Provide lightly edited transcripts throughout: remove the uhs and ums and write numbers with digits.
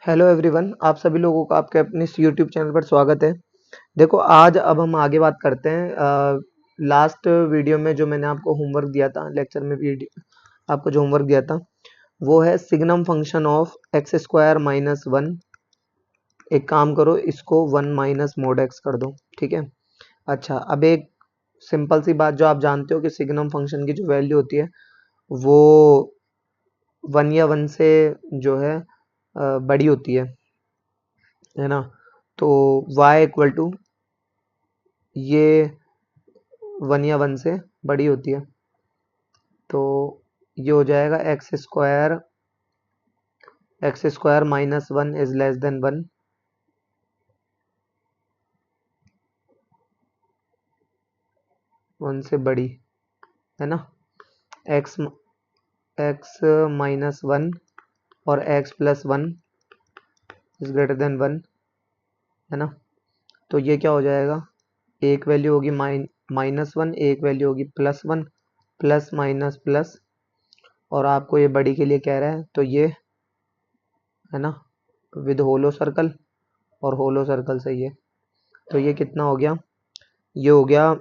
Hello everyone, आप सभी लोगों का आपके अपने इस यूट्यूब चैनल पर स्वागत है। देखो, आज अब हम आगे बात करते हैं। लास्ट वीडियो में जो मैंने आपको होमवर्क दिया था, लेक्चर में वीडियो आपको जो होमवर्क दिया था वो है signum function of x square minus one. एक काम करो, इसको वन माइनस मोड एक्स कर दो। ठीक है। अच्छा, अब एक सिंपल सी बात जो आप जानते हो कि सिग्नम फंक्शन की जो वैल्यू होती है वो वन या वन से जो है बड़ी होती है ना। तो y इक्वल टू ये वन या वन से बड़ी होती है, तो ये हो जाएगा x square minus one is less than one. One से बड़ी है ना। एक्स एक्स माइनस वन और x plus one is greater than one, है ना। तो ये क्या हो जाएगा, एक वैल्यू होगी माइनस वन, एक वैल्यू होगी plus one, plus minus plus, और आपको ये बड़ी के लिए कह रहा है तो ये है ना विद होलो सर्कल, और होलो सर्कल से ये, तो ये कितना हो गया, ये हो गया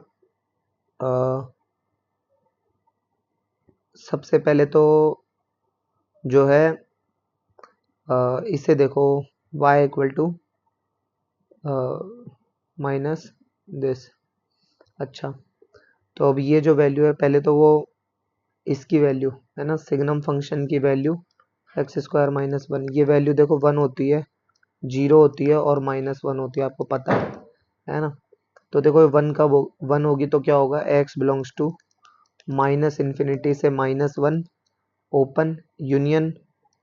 सबसे पहले तो जो है इसे देखो, y equal to minus this. अच्छा, तो अब ये जो वैल्यू है, पहले तो वो इसकी वैल्यू है ना, सिग्नम फंक्शन की value x square minus one, ये वैल्यू देखो वन होती है, जीरो होती है और माइनस वन होती है, आपको पता है ना। तो देखो वन का वन होगी तो क्या होगा, X belongs to minus infinity से minus one open union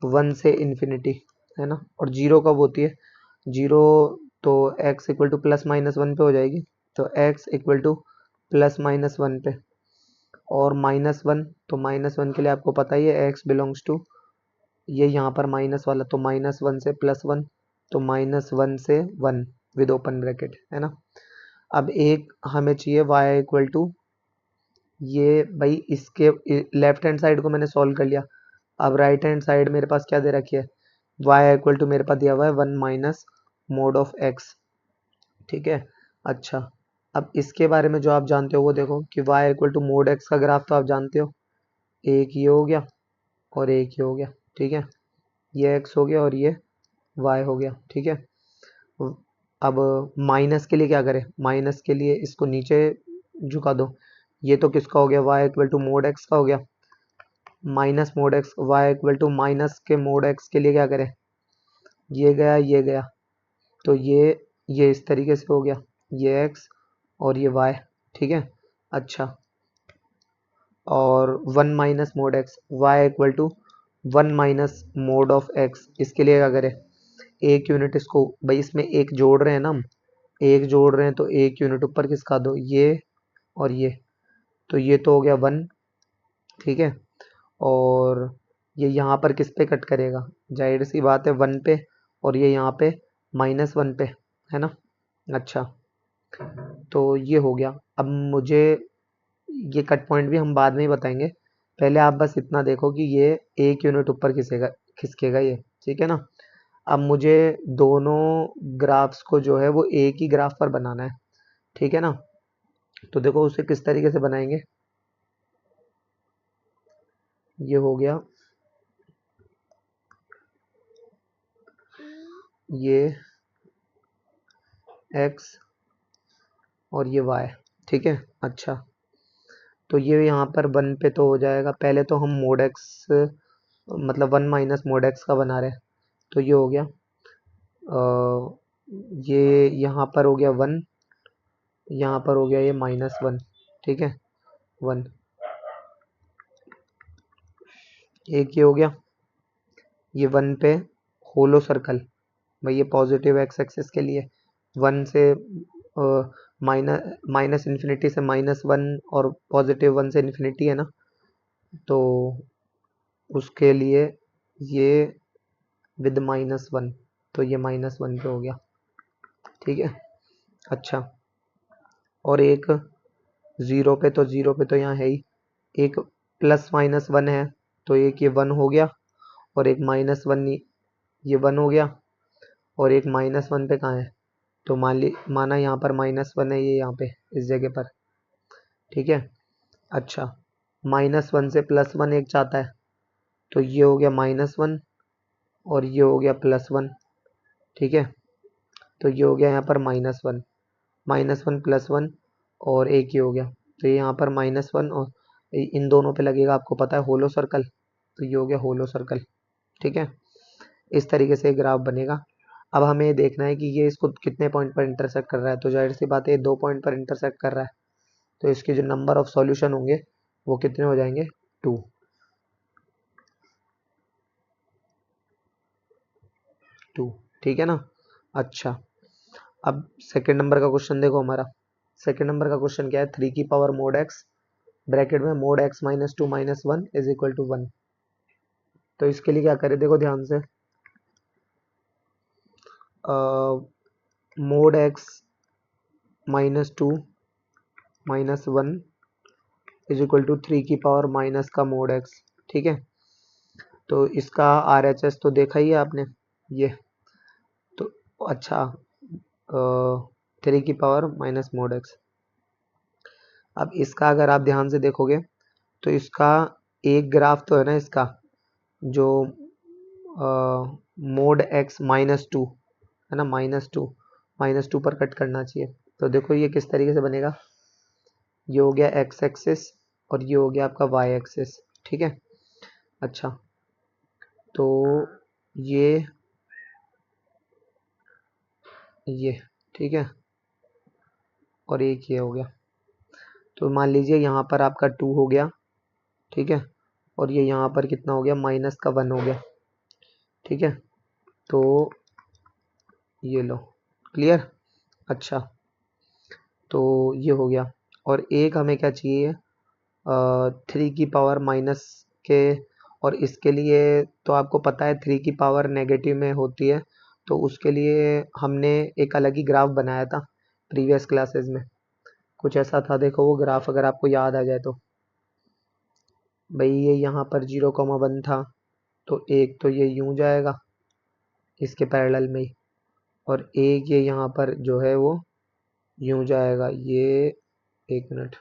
one से इन्फिनिटी, है ना। और जीरो कब होती है, जीरो तो X equal to plus minus one पे हो जाएगी, तो X equal to plus minus one पे, और माइनस वन, तो माइनस वन के लिए आपको पता ही है एक्स बिलोंग्स टू ये यहाँ पर माइनस वाला, तो माइनस वन से प्लस वन, तो माइनस वन से वन विद ओपन ब्रैकेट, है ना। अब एक हमें चाहिए y इक्वल टू ये, भाई इसके लेफ्ट हैंड साइड को मैंने सॉल्व कर लिया। अब राइट हैंड साइड मेरे पास क्या दे रखी है, y इक्वल टू मेरे पास दिया हुआ है one minus mod of x। ठीक है। अच्छा, अब इसके बारे में जो आप जानते हो वो देखो कि y equal to mod x का ग्राफ तो आप जानते हो, एक ये हो गया और एक ये हो गया। ठीक है, ये x हो गया और ये y हो गया। ठीक है। अब माइनस के लिए क्या करें, माइनस के लिए इसको नीचे झुका दो। ये तो किसका हो गया, y equal to mod x का हो गया, minus mod x, y equal to minus के मोड x के लिए क्या करें, ये गया ये गया, तो ये इस तरीके से हो गया, ये x और ये y। ठीक है। अच्छा, और one minus mod x, y equal to one minus mod of x, इसके लिए क्या करें, एक यूनिट इसको, भाई इसमें एक जोड़ रहे हैं ना हम, एक जोड़ रहे हैं तो एक यूनिट ऊपर किसका दो, ये और ये, तो ये तो हो गया वन। ठीक है। और ये यहाँ पर किस पे कट करेगा, जाहिर सी बात है वन पे, और ये यहाँ पे माइनस वन पे, है ना। अच्छा, तो ये हो गया। अब मुझे ये कट पॉइंट भी हम बाद में ही बताएंगे, पहले आप बस इतना देखो कि ये एक यूनिट ऊपर खिसेगा, खिसकेगा ये। ठीक है ना। अब मुझे दोनों ग्राफ्स को जो है वो एक ही ग्राफ पर बनाना है। ठीक है ना। तो देखो उसे किस तरीके से बनाएंगे, ये हो गया ये x और ये y। ठीक है। अच्छा, तो ये यहाँ पर वन पे तो हो जाएगा, पहले तो हम मोड x मतलब वन माइनस मोड x का बना रहे हैं, तो ये हो गया ये यहाँ पर हो गया वन, यहाँ पर हो गया ये माइनस वन। ठीक है, वन, एक ये हो गया, ये वन पे होलो सर्कल, भाई ये पॉजिटिव एक्स एक्सिस के लिए, वन से माइनस माइनस इन्फिनिटी से माइनस वन, और पॉजिटिव वन से इन्फिनिटी, है ना। तो उसके लिए ये विद माइनस वन, तो ये माइनस वन पे हो गया। ठीक है। अच्छा, और एक ज़ीरो पे, तो ज़ीरो पे तो यहाँ है ही, एक प्लस माइनस वन है, तो एक ये वन हो गया, और एक माइनस वन ये वन हो गया, और एक -1 पे कहाँ है, तो माना यहाँ पर -1 है, ये यहाँ पे इस जगह पर, ठीक है। अच्छा, -1 से +1 एक चाहता है, तो ये हो गया -1 और ये हो गया +1, ठीक है। तो ये हो गया यहाँ पर -1, -1 +1 और एक ये हो गया, तो ये यहाँ पर -1 और इन दोनों पे लगेगा, आपको पता है होलो सर्कल, तो ये हो गया होलो सर्कल, ठीक है। इस तरीके से ग्राफ बनेगा। अब हमें ये देखना है कि ये इसको कितने पॉइंट पर इंटरसेक्ट कर रहा है, तो जाहिर सी बात है 2 पॉइंट पर इंटरसेक्ट कर रहा है, तो इसके जो नंबर ऑफ सॉल्यूशन होंगे वो कितने हो जाएंगे, 2, 2, ठीक है ना। अच्छा, अब सेकंड नंबर का क्वेश्चन देखो हमारा। सेकंड नंबर का क्वेश्चन क्या है, 3 की पावर mod x ब्रैकेट में mod x -2 -1 is equal to 1। तो इसके लिए क्या करें, देखो ध्यान से, mod x -2 -1 is equal to 3 की पावर माइनस का mod x, ठीक है। तो इसका RHS तो देखा ही है आपने, ये तो अच्छा, 3 की पावर माइनस mod x। अब इसका अगर आप ध्यान से देखोगे तो इसका एक ग्राफ तो है ना, इसका जो mod x -2 है ना, -2 पर कट करना चाहिए। तो देखो ये किस तरीके से बनेगा, ये हो गया x एक्सिस और ये हो गया आपका y एक्सिस, ठीक है। अच्छा, तो ये ठीक है, और एक ये हो गया। तो मान लीजिए यहाँ पर आपका 2 हो गया, ठीक है, और ये यहाँ पर कितना हो गया, -1 हो गया, ठीक है। तो ये लो, क्लियर। अच्छा, तो ये हो गया, और एक हमें क्या चाहिए, 3 की पावर माइनस के, और इसके लिए तो आपको पता है 3 की पावर नेगेटिव में होती है, तो उसके लिए हमने एक अलग ही ग्राफ बनाया था प्रीवियस क्लासेस में, कुछ ऐसा था, देखो वो ग्राफ अगर आपको याद आ जाए तो। भाई ये यहाँ पर 0,1 था, तो एक तो ये यूं जाएगा इसके पैरेलल में ही, और एक ये यहाँ पर जो है वो यूं जाएगा, ये एक मिनट,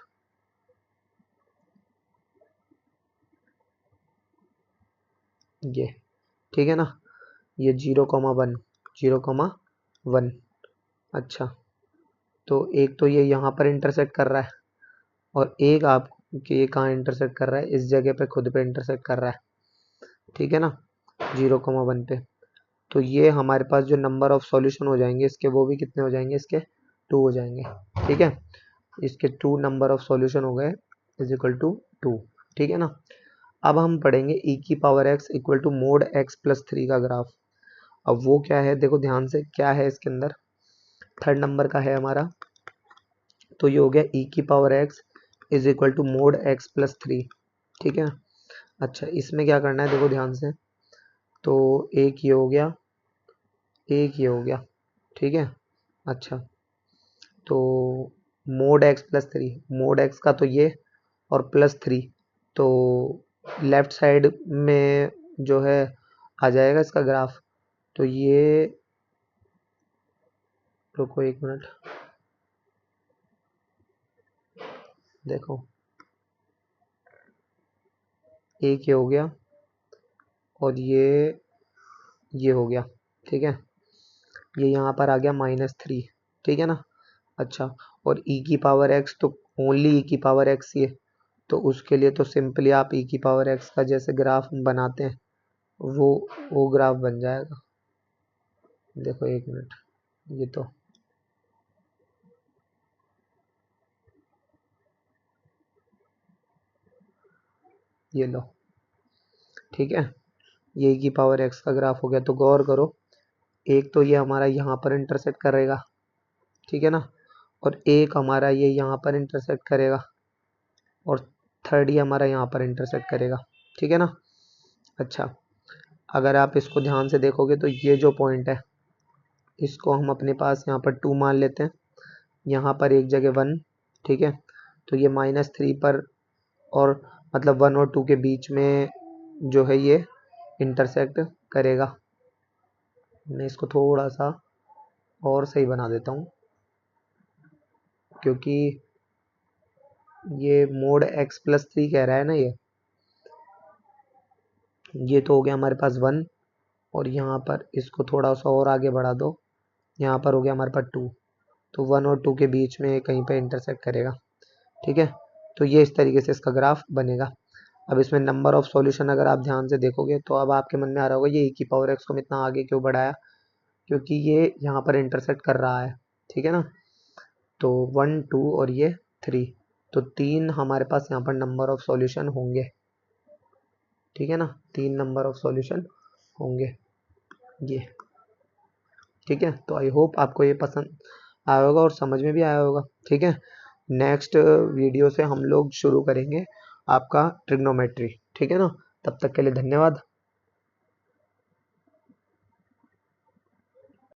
ये ठीक है ना, ये 0,1 0,1। अच्छा, तो एक तो ये यहाँ पर इंटरसेक्ट कर रहा है, और एक आप कि ये कहाँ इंटरसेक्ट कर रहा है, इस जगह पे खुद पे इंटरसेक्ट कर रहा है, ठीक है ना, 0,1 पे। तो ये हमारे पास जो नंबर ऑफ सॉल्यूशन हो जाएंगे इसके, वो भी कितने हो जाएंगे इसके, 2 हो जाएंगे, ठीक है। इसके 2 नंबर ऑफ सॉल्यूशन हो गए इज इक्वल टू 2, ठीक है ना। अब हम पढ़ेंगे e की power x equal to mod x plus 3 का ग्राफ। अब वो क्या है, देखो ध्यान से क्या है इसके अंदर, थर्ड नंबर का है हमारा, तो ये हो गया e की power x is equal to mod x plus 3, ठीक है। अच्छा, इसमें क्या करना है, देखो ध्यान से, तो एक ये हो गया, एक ये हो गया, ठीक है। अच्छा, तो mod x plus 3, mod x का तो ये, और +3, तो लेफ्ट साइड में जो है आ जाएगा इसका ग्राफ। तो ये, रुको एक मिनट, देखो एक ये हो गया, और ये हो गया, ठीक है। ये यहाँ पर आ गया -3, ठीक है ना। अच्छा, और e की पावर x तो ओनली e की पावर x ही है, तो उसके लिए तो सिंपली आप e की पावर x का जैसे ग्राफ बनाते हैं वो वो ग्राफ बन जाएगा। देखो एक मिनट, ये तो ये लो, ठीक है, ये e की पावर x का ग्राफ हो गया। तो गौर करो, एक तो ये हमारा यहाँ पर इंटरसेक्ट करेगा, ठीक है ना, और एक हमारा ये यहाँ पर इंटरसेक्ट करेगा, और थर्ड ये हमारा यहाँ पर इंटरसेक्ट करेगा, ठीक है ना। अच्छा, अगर आप इसको ध्यान से देखोगे तो ये जो पॉइंट है इसको हम अपने पास यहाँ पर 2 मान लेते हैं, यहाँ पर एक जगह 1, ठीक है। तो ये -3 पर, और मतलब 1 और 2 के बीच में जो है ये इंटरसेक्ट करेगा, मैं इसको थोड़ा सा और सही बना देता हूँ, क्योंकि ये मोड x+3 कह रहा है ना, ये तो हो गया हमारे पास 1, और यहाँ पर इसको थोड़ा सा और आगे बढ़ा दो, यहाँ पर हो गया हमारे पास 2, तो 1 और 2 के बीच में कहीं पे इंटरसेक्ट करेगा। ठीक है, तो ये इस तरीके से इसका ग्राफ बनेगा। अब इसमें नंबर ऑफ सॉल्यूशन अगर आप ध्यान से देखोगे तो अब आपके मन में आ रहा होगा ये e⁴x को इतना आगे क्यों बढ़ाया, क्योंकि ये यहाँ पर इंटरसेक्ट कर रहा है। ठीक है ना, तो 1 2 और ये 3, तो 3 हमारे पास यहाँ पर नंबर ऑफ सॉल्यूशन होंगे। ठीक है ना, 3 नंबर ऑफ सॉल्यूशन होंगे ये। ठीक है, तो आई होप आपको ये पसंद आया होगा और समझ में भी आया होगा। ठीक है, नेक्स्ट वीडियो से हम लोग शुरू करेंगे आपका ट्रिग्नोमेट्री। ठीक है ना, तब तक के लिए धन्यवाद।